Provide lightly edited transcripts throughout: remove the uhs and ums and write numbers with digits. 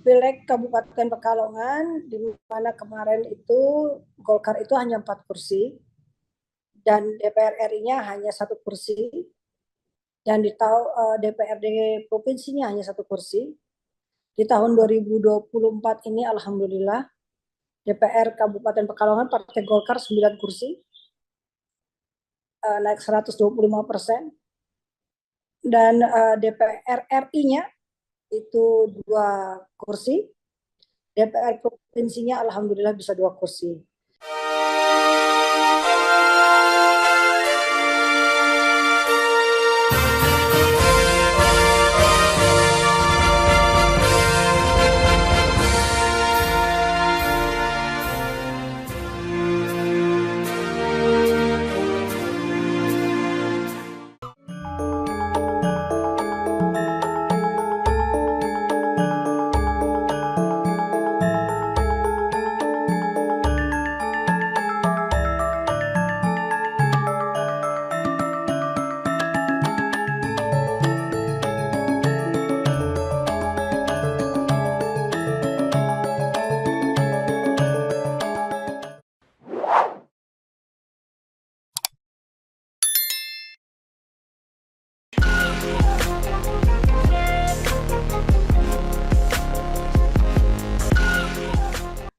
Pileg Kabupaten Pekalongan, di mana kemarin itu Golkar itu hanya 4 kursi dan DPR RI-nya hanya 1 kursi, dan di DPRD provinsinya hanya 1 kursi. Di tahun 2024 ini alhamdulillah DPR Kabupaten Pekalongan Partai Golkar 9 kursi, naik 125%, dan DPR RI-nya itu 2 kursi, DPR provinsinya alhamdulillah bisa 2 kursi.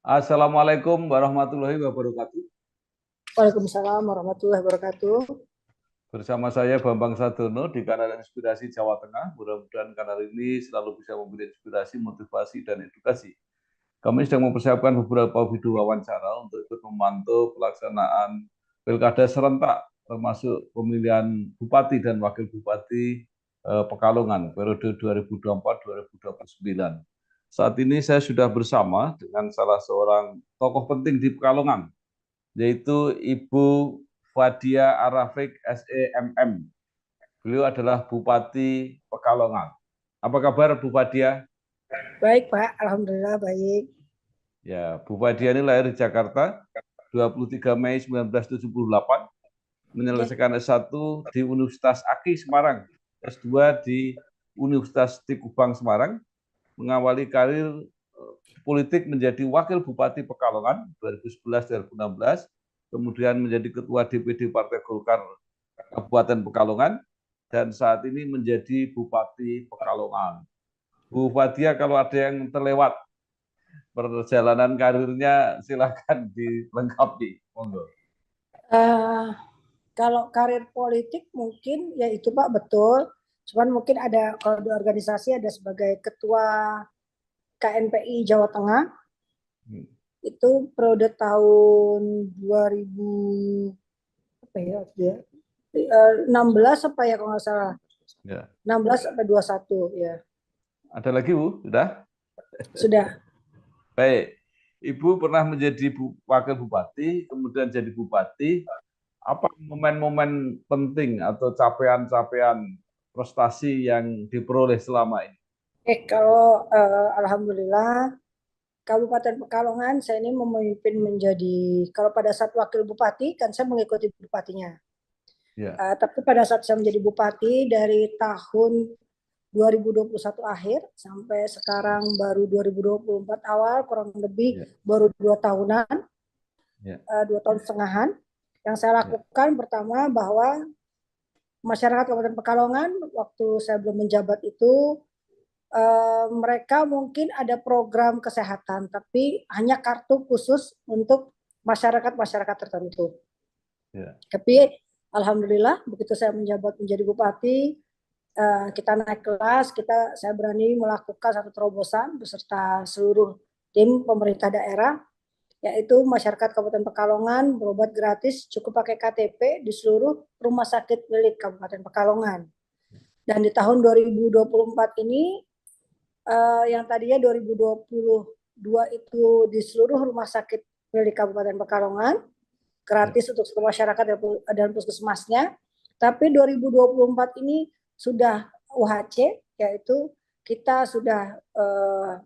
Assalamualaikum warahmatullahi wabarakatuh. Waalaikumsalam warahmatullahi wabarakatuh. Bersama saya Bambang Sadono di Kanal Inspirasi Jawa Tengah. Mudah-mudahan kanal ini selalu bisa memberi inspirasi, motivasi, dan edukasi. Kami sedang mempersiapkan beberapa video wawancara untuk ikut memantau pelaksanaan pilkada serentak, termasuk pemilihan bupati dan wakil bupati Pekalongan periode 2024-2029. Saat ini saya sudah bersama dengan salah seorang tokoh penting di Pekalongan, yaitu Ibu Fadia Arafik SEMM. Beliau adalah Bupati Pekalongan. Apa kabar Bu Fadia? Baik Pak, alhamdulillah baik. Ya, Bu Fadia ini lahir di Jakarta 23 Mei 1978, menyelesaikan S1 di Universitas AKI Semarang, S2 di Universitas Tikubang Semarang, mengawali karir politik menjadi Wakil Bupati Pekalongan 2011-2016, kemudian menjadi Ketua DPD Partai Golkar Kabupaten Pekalongan, dan saat ini menjadi Bupati Pekalongan. Bu Fadia, kalau ada yang terlewat perjalanan karirnya, silakan dilengkapi. Monggo. Kalau karir politik mungkin ya itu Pak, betul. Cuman mungkin ada, kalau di organisasi ada sebagai Ketua KNPI Jawa Tengah. Itu periode tahun 2000 apa ya, 16 apa ya kalau nggak salah. Ya. 16 sampai 21 ya. Ada lagi Bu? Sudah? Sudah. Baik. Ibu pernah menjadi wakil bupati, kemudian jadi bupati. Apa momen-momen penting atau capaian-capaian prestasi yang diperoleh selama ini? Kalau alhamdulillah Kabupaten Pekalongan saya ini memimpin menjadi, kalau pada saat wakil bupati kan saya mengikuti bupatinya. Ya. Tapi pada saat saya menjadi bupati dari tahun 2021 akhir sampai sekarang baru 2024 awal, kurang lebih baru 2 tahunan, 2 tahun setengahan. Yang saya lakukan pertama bahwa masyarakat Kabupaten Pekalongan waktu saya belum menjabat itu, mereka mungkin ada program kesehatan, tapi hanya kartu khusus untuk masyarakat tertentu. Tapi alhamdulillah begitu saya menjabat menjadi bupati, kita naik kelas, saya berani melakukan satu terobosan beserta seluruh tim pemerintah daerah, yaitu masyarakat Kabupaten Pekalongan berobat gratis cukup pakai KTP di seluruh rumah sakit milik Kabupaten Pekalongan. Dan di tahun 2024 ini, yang tadinya 2022 itu di seluruh rumah sakit milik Kabupaten Pekalongan, gratis untuk seluruh masyarakat dan puskesmasnya. Tapi 2024 ini sudah UHC, yaitu kita sudah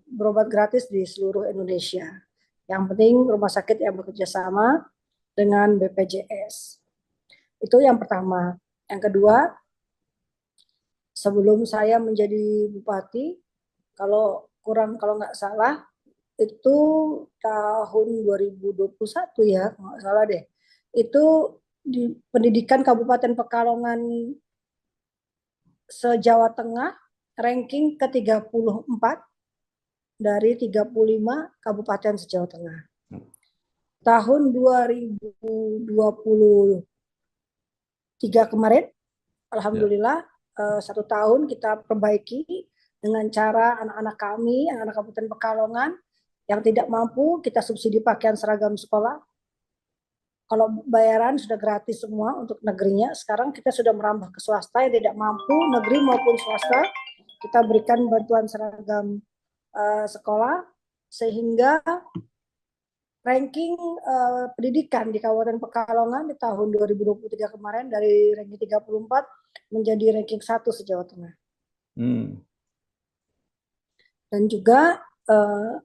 berobat gratis di seluruh Indonesia. Yang penting rumah sakit yang bekerja sama dengan BPJS. Itu yang pertama. Yang kedua, sebelum saya menjadi bupati, kalau kurang kalau nggak salah itu tahun 2021 ya, kalau nggak salah deh. Itu di pendidikan Kabupaten Pekalongan se-Jawa Tengah ranking ke-34 dari 35 kabupaten se-Jawa Tengah. Tahun 2023 kemarin, alhamdulillah, 1 tahun kita perbaiki dengan cara anak-anak kami, anak-anak Kabupaten Pekalongan yang tidak mampu, kita subsidi pakaian seragam sekolah. Kalau bayaran sudah gratis semua untuk negerinya, sekarang kita sudah merambah ke swasta yang tidak mampu, negeri maupun swasta, kita berikan bantuan seragam sekolah, sehingga ranking pendidikan di Kabupaten Pekalongan di tahun 2023 kemarin dari ranking 34 menjadi ranking 1 se-Jawa Tengah. Dan juga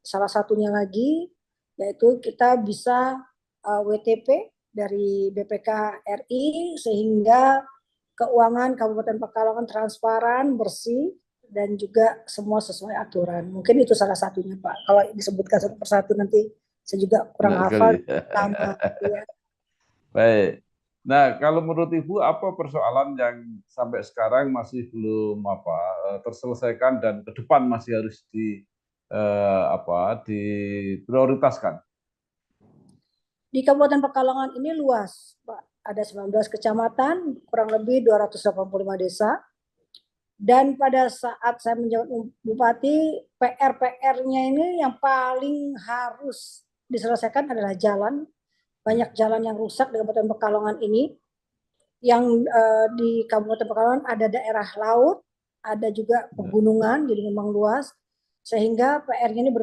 salah satunya lagi yaitu kita bisa WTP dari BPK RI sehingga keuangan Kabupaten Pekalongan transparan, bersih, dan juga semua sesuai aturan. Mungkin itu salah satunya, Pak. Kalau disebutkan satu persatu nanti saya juga kurang hafal. Ya. Baik. Nah, kalau menurut Ibu apa persoalan yang sampai sekarang masih belum terselesaikan dan ke depan masih harus diprioritaskan? Di Kabupaten Pekalongan ini luas, Pak. Ada 19 kecamatan, kurang lebih 285 desa. Dan pada saat saya menjabat Bupati, PR-nya ini yang paling harus diselesaikan adalah jalan. Banyak jalan yang rusak di Kabupaten Pekalongan ini. Yang di Kabupaten Pekalongan ada daerah laut, ada juga pegunungan, jadi memang luas. Sehingga PR-nya ini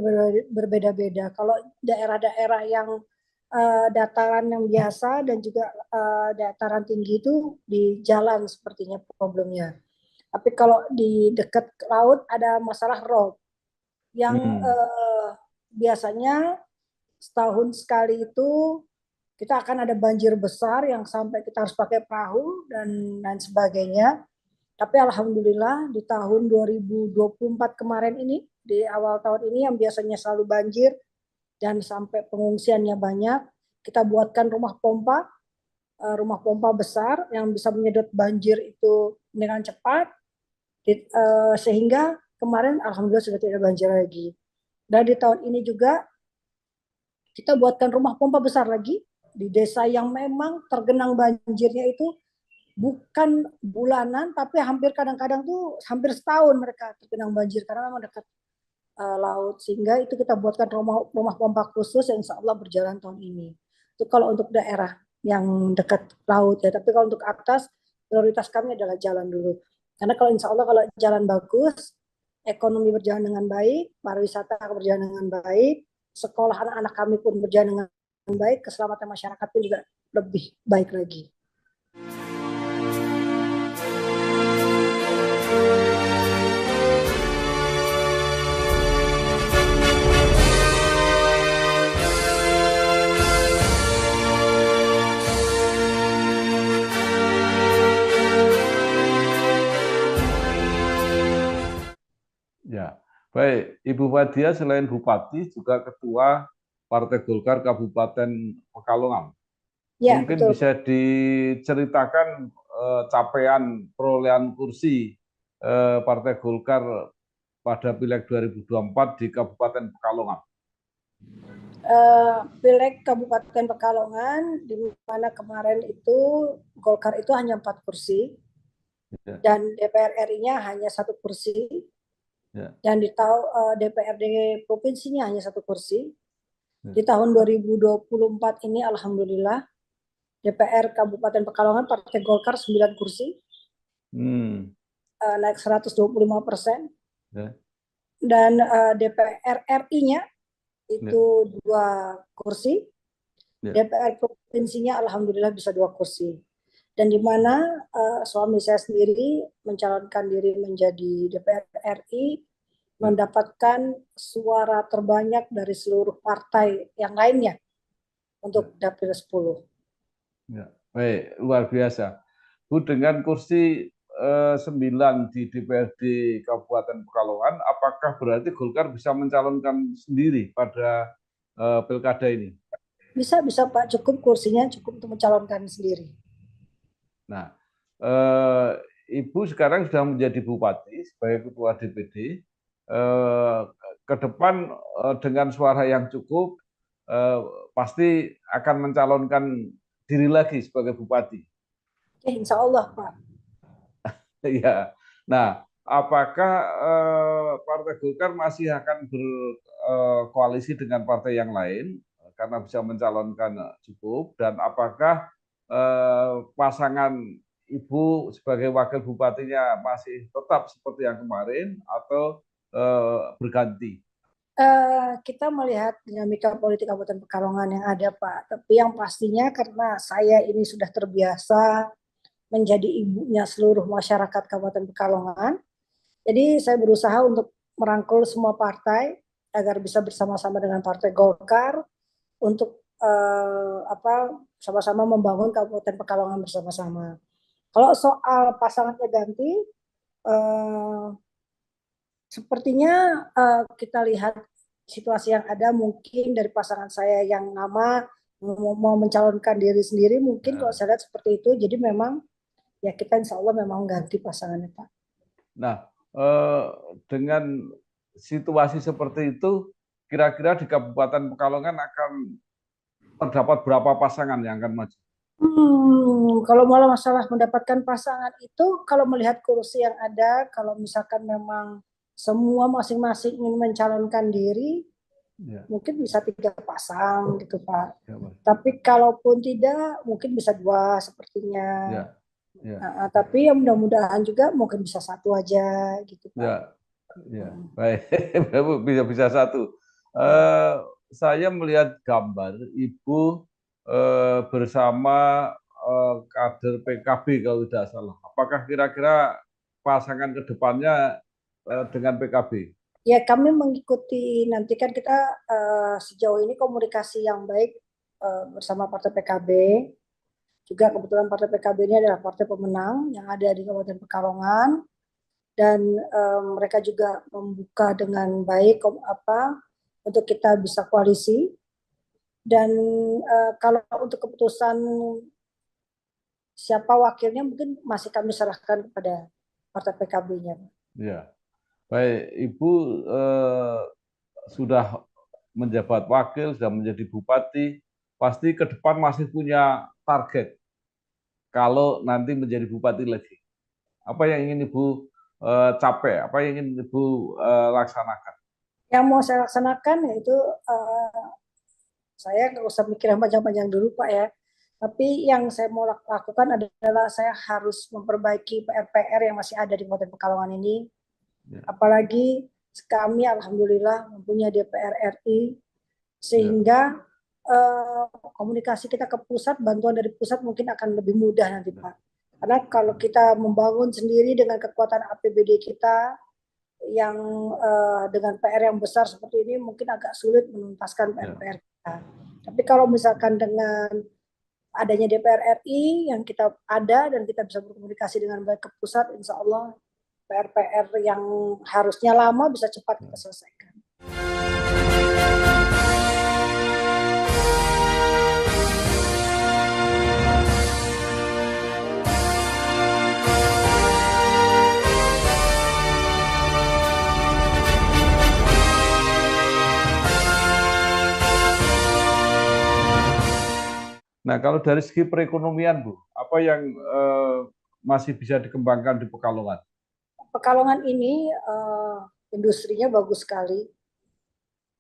berbeda-beda. Kalau daerah-daerah yang dataran yang biasa dan juga dataran tinggi itu di jalan sepertinya problemnya. Tapi kalau di dekat laut ada masalah rob yang biasanya setahun sekali itu kita akan ada banjir besar yang sampai kita harus pakai perahu dan lain sebagainya. Tapi alhamdulillah di tahun 2024 kemarin ini, di awal tahun ini yang biasanya selalu banjir dan sampai pengungsiannya banyak, kita buatkan rumah pompa besar yang bisa menyedot banjir itu dengan cepat, sehingga kemarin alhamdulillah sudah tidak banjir lagi. Dan di tahun ini juga kita buatkan rumah pompa besar lagi di desa yang memang tergenang banjirnya itu bukan bulanan, tapi hampir kadang-kadang tuh hampir setahun mereka tergenang banjir karena memang dekat laut. Sehingga itu kita buatkan rumah pompa khusus yang insya Allah berjalan tahun ini. Itu kalau untuk daerah yang dekat laut ya. Tapi kalau untuk atas, prioritas kami adalah jalan dulu. Karena kalau insya Allah kalau jalan bagus, ekonomi berjalan dengan baik, pariwisata berjalan dengan baik, sekolah anak-anak kami pun berjalan dengan baik, keselamatan masyarakat pun juga lebih baik lagi. Ya, baik. Ibu Fadia selain Bupati juga Ketua Partai Golkar Kabupaten Pekalongan. Ya, mungkin betul. Bisa diceritakan capaian perolehan kursi Partai Golkar pada Pileg 2024 di Kabupaten Pekalongan. Pileg Kabupaten Pekalongan di mana kemarin itu Golkar itu hanya 4 kursi ya. Dan DPR RI-nya hanya 1 kursi ya. Dan di DPRD provinsinya hanya 1 kursi ya. Di tahun 2024 ini alhamdulillah DPR Kabupaten Pekalongan Partai Golkar 9 kursi naik 125% ya. Dan DPR RI-nya itu 2 kursi, DPR provinsinya alhamdulillah bisa 2 kursi. Dan di mana suami saya sendiri mencalonkan diri menjadi DPR RI, mendapatkan suara terbanyak dari seluruh partai yang lainnya untuk Dapil 10. Ya, baik, luar biasa. Bu, dengan kursi 9 di DPRD Kabupaten Pekalongan, apakah berarti Golkar bisa mencalonkan sendiri pada pilkada ini? Bisa Pak, cukup kursinya cukup untuk mencalonkan sendiri. Nah, Ibu sekarang sudah menjadi bupati sebagai ketua DPD. Ke depan dengan suara yang cukup pasti akan mencalonkan diri lagi sebagai bupati. Insya Allah, Pak. Ya. Nah, apakah Partai Golkar masih akan berkoalisi dengan partai yang lain karena bisa mencalonkan cukup, dan apakah pasangan Ibu sebagai wakil bupatinya masih tetap seperti yang kemarin atau berganti? Kita melihat dinamika politik Kabupaten Pekalongan yang ada, Pak. Tapi yang pastinya karena saya ini sudah terbiasa menjadi ibunya seluruh masyarakat Kabupaten Pekalongan, jadi saya berusaha untuk merangkul semua partai agar bisa bersama-sama dengan Partai Golkar untuk sama-sama membangun Kabupaten Pekalongan bersama-sama. Kalau soal pasangannya ganti, sepertinya kita lihat situasi yang ada, mungkin dari pasangan saya yang nama mau mencalonkan diri sendiri, mungkin kalau saya lihat seperti itu. Jadi memang ya kita insya Allah memang ganti pasangannya, Pak. Nah, dengan situasi seperti itu, kira-kira di Kabupaten Pekalongan akan terdapat berapa pasangan yang akan maju? Kalau malah masalah mendapatkan pasangan itu, kalau melihat kursi yang ada, kalau misalkan memang semua masing-masing ingin mencalonkan diri, ya, mungkin bisa 3 pasang gitu, Pak. Ya, tapi kalaupun tidak, mungkin bisa 2 sepertinya. Ya. Ya. Tapi yang mudah-mudahan juga mungkin bisa 1 aja gitu, Pak. Ya, ya. Baik, bisa 1. Saya melihat gambar Ibu bersama kader PKB kalau tidak salah. Apakah kira-kira pasangan ke depannya dengan PKB? Ya, kami mengikuti, nanti kan kita sejauh ini komunikasi yang baik bersama Partai PKB. Juga kebetulan Partai PKB ini adalah partai pemenang yang ada di Kabupaten Pekalongan, dan mereka juga membuka dengan baik untuk kita bisa koalisi. Dan kalau untuk keputusan siapa wakilnya mungkin masih kami serahkan kepada Partai PKB-nya. Ya, baik, Ibu sudah menjabat wakil, sudah menjadi bupati, pasti ke depan masih punya target kalau nanti menjadi bupati lagi. Apa yang ingin Ibu capai? Apa yang ingin Ibu laksanakan? Yang mau saya laksanakan yaitu saya nggak usah mikir yang panjang-panjang dulu, Pak, ya. Tapi yang saya mau lakukan adalah saya harus memperbaiki PR-PR yang masih ada di Kabupaten Pekalongan ini. Ya. Apalagi kami alhamdulillah mempunyai DPR RI, sehingga komunikasi kita ke pusat, bantuan dari pusat mungkin akan lebih mudah nanti, Pak. Karena kalau kita membangun sendiri dengan kekuatan APBD kita yang dengan PR yang besar seperti ini, mungkin agak sulit menuntaskan PR-PR kita. Tapi kalau misalkan dengan adanya DPR RI yang kita ada dan kita bisa berkomunikasi dengan baik ke pusat, insya Allah PR-PR yang harusnya lama bisa cepat kita selesaikan. Nah, kalau dari segi perekonomian, Bu, apa yang masih bisa dikembangkan di Pekalongan? Pekalongan ini industrinya bagus sekali.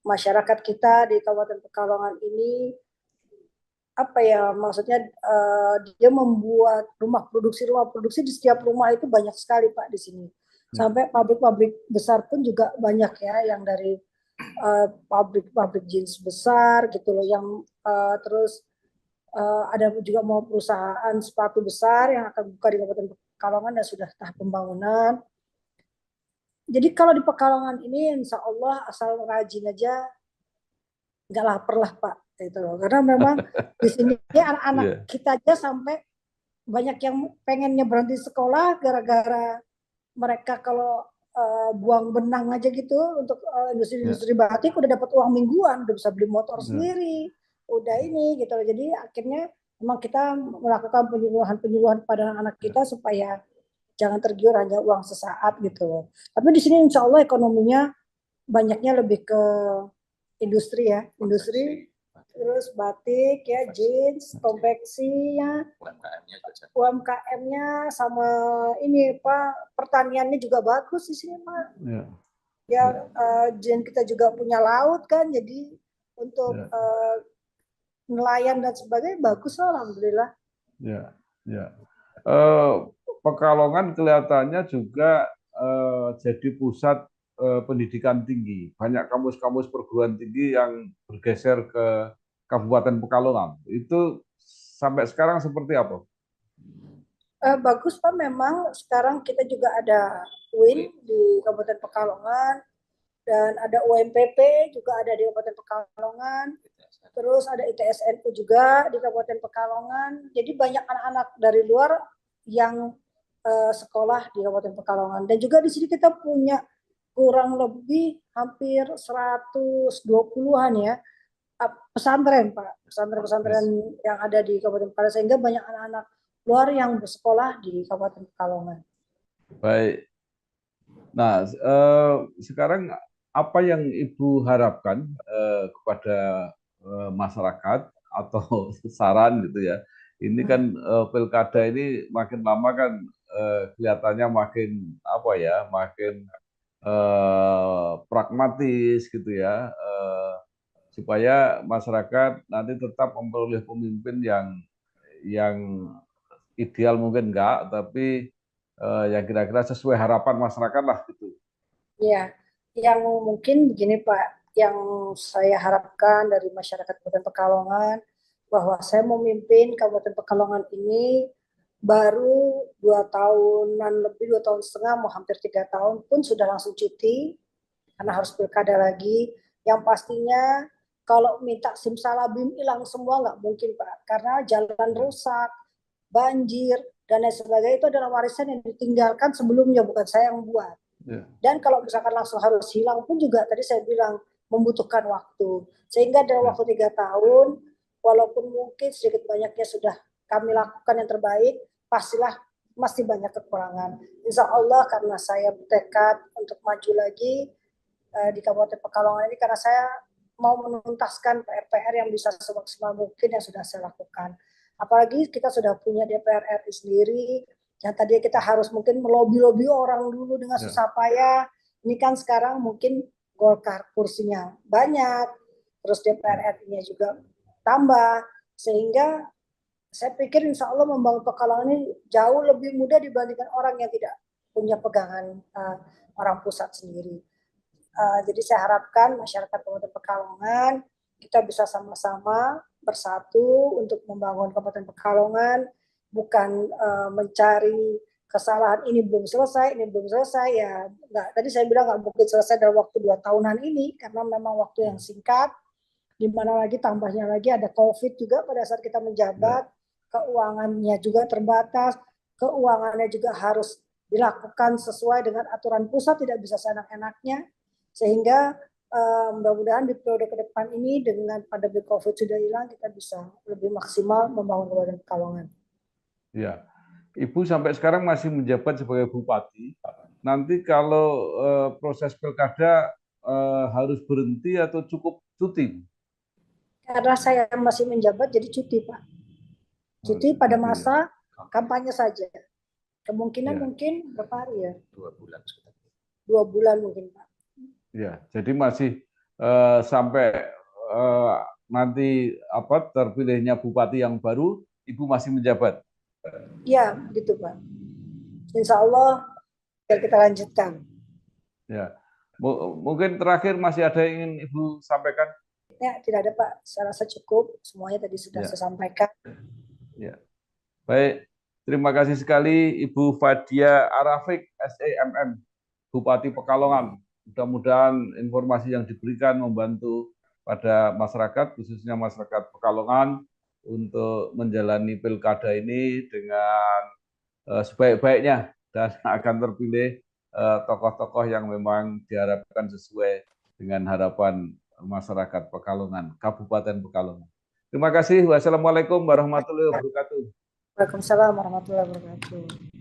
Masyarakat kita di Kabupaten Pekalongan ini maksudnya dia membuat rumah produksi di setiap rumah itu banyak sekali, Pak, di sini. Sampai pabrik-pabrik besar pun juga banyak ya, yang dari pabrik jeans besar gitu loh, yang terus ada juga mau perusahaan sepatu besar yang akan buka di Kabupaten Pekalongan dan sudah tahap pembangunan. Jadi kalau di Pekalongan ini insya Allah asal rajin aja nggak lapar lah, Pak, gitu loh. Karena memang di sini anak-anak kita aja sampai banyak yang pengennya berhenti sekolah gara-gara mereka kalau buang benang aja gitu untuk industri-industri batik udah dapat uang mingguan, udah bisa beli motor sendiri, udah ini gitu loh. Jadi akhirnya memang kita melakukan penyuluhan-penyuluhan pada anak kita supaya jangan tergiur hanya uang sesaat gitu loh. Tapi di sini insya Allah ekonominya banyaknya lebih ke industri ya, industri terus batik ya, jeans, konveksi ya, UMKM-nya sama ini Pak, pertaniannya juga bagus di sini Pak. Ya, jeans kita juga punya laut kan, jadi untuk nelayan dan sebagainya bagus lah, alhamdulillah. Ya, ya. Pekalongan kelihatannya juga jadi pusat pendidikan tinggi. Banyak kampus-kampus perguruan tinggi yang bergeser ke Kabupaten Pekalongan. Itu sampai sekarang seperti apa? Bagus Pak, memang sekarang kita juga ada UIN di Kabupaten Pekalongan dan ada UMPP juga ada di Kabupaten Pekalongan. Terus ada ITSNU juga di Kabupaten Pekalongan. Jadi banyak anak-anak dari luar yang sekolah di Kabupaten Pekalongan. Dan juga di sini kita punya kurang lebih hampir 120-an ya pesantren Pak, pesantren-pesantren yang ada di Kabupaten Pekalongan, sehingga banyak anak-anak luar yang bersekolah di Kabupaten Pekalongan. Baik. Nah, sekarang apa yang Ibu harapkan kepada masyarakat atau saran gitu ya? Ini kan pilkada ini makin lama kan kelihatannya makin apa ya, makin pragmatis gitu ya, supaya masyarakat nanti tetap memperoleh pemimpin yang ideal mungkin enggak, tapi yang kira-kira sesuai harapan masyarakat lah gitu. Ya, yang mungkin begini Pak, yang saya harapkan dari masyarakat Kabupaten Pekalongan bahwa saya memimpin Kabupaten Pekalongan ini baru 2 tahunan lebih, 2 tahun setengah, mau hampir 3 tahun pun sudah langsung cuti karena harus pilkada lagi. Yang pastinya kalau minta simsalabim hilang semua nggak mungkin Pak, karena jalan rusak, banjir, dan lain sebagainya itu adalah warisan yang ditinggalkan sebelumnya, bukan saya yang buat. Dan kalau misalkan langsung harus hilang pun juga tadi saya bilang membutuhkan waktu. Sehingga dalam waktu 3 tahun, walaupun mungkin sedikit banyaknya sudah kami lakukan yang terbaik, pastilah masih banyak kekurangan. Insya Allah karena saya bertekad untuk maju lagi di Kabupaten Pekalongan ini karena saya mau menuntaskan PR-PR yang bisa semaksimal mungkin yang sudah saya lakukan. Apalagi kita sudah punya DPR RI sendiri, yang tadinya kita harus mungkin melobi-lobi orang dulu dengan susah payah. Ini kan sekarang mungkin Golkar kursinya banyak, terus DPR RI-nya juga tambah, sehingga saya pikir insya Allah membangun Pekalongan ini jauh lebih mudah dibandingkan orang yang tidak punya pegangan orang pusat sendiri. Jadi saya harapkan masyarakat Kabupaten Pekalongan kita bisa sama-sama bersatu untuk membangun Kabupaten Pekalongan, bukan mencari kesalahan ini belum selesai, ini belum selesai ya. Nggak, tadi saya bilang nggak mungkin selesai dalam waktu 2 tahunan ini karena memang waktu yang singkat. Di mana lagi tambahnya lagi ada COVID juga pada saat kita menjabat, keuangannya juga terbatas, keuangannya juga harus dilakukan sesuai dengan aturan pusat, tidak bisa seenak-enaknya. Sehingga mudah-mudahan di periode ke depan ini dengan pandemi COVID sudah hilang, kita bisa lebih maksimal membangun Kabupaten Pekalongan. Ya, Ibu sampai sekarang masih menjabat sebagai Bupati. Nanti kalau proses pilkada harus berhenti atau cukup cuti? Karena saya masih menjabat, jadi cuti Pak. Cuti pada masa kampanye saja. Kemungkinan mungkin berapa hari ya? 2 bulan. 2 bulan mungkin Pak. Ya, jadi masih sampai nanti apa terpilihnya bupati yang baru, Ibu masih menjabat? Ya, gitu Pak. Insya Allah kita lanjutkan. Ya, mungkin terakhir masih ada yang ingin Ibu sampaikan? Ya, tidak ada Pak. Saya rasa cukup. Semuanya tadi sudah saya sampaikan. Ya, baik. Terima kasih sekali Ibu Fadia Arafik, SEMM, Bupati Pekalongan. Mudah-mudahan informasi yang diberikan membantu pada masyarakat, khususnya masyarakat Pekalongan, untuk menjalani pilkada ini dengan sebaik-baiknya dan akan terpilih tokoh-tokoh yang memang diharapkan sesuai dengan harapan masyarakat Pekalongan, Kabupaten Pekalongan. Terima kasih. Wassalamualaikum warahmatullahi wabarakatuh. Waalaikumsalam warahmatullahi wabarakatuh.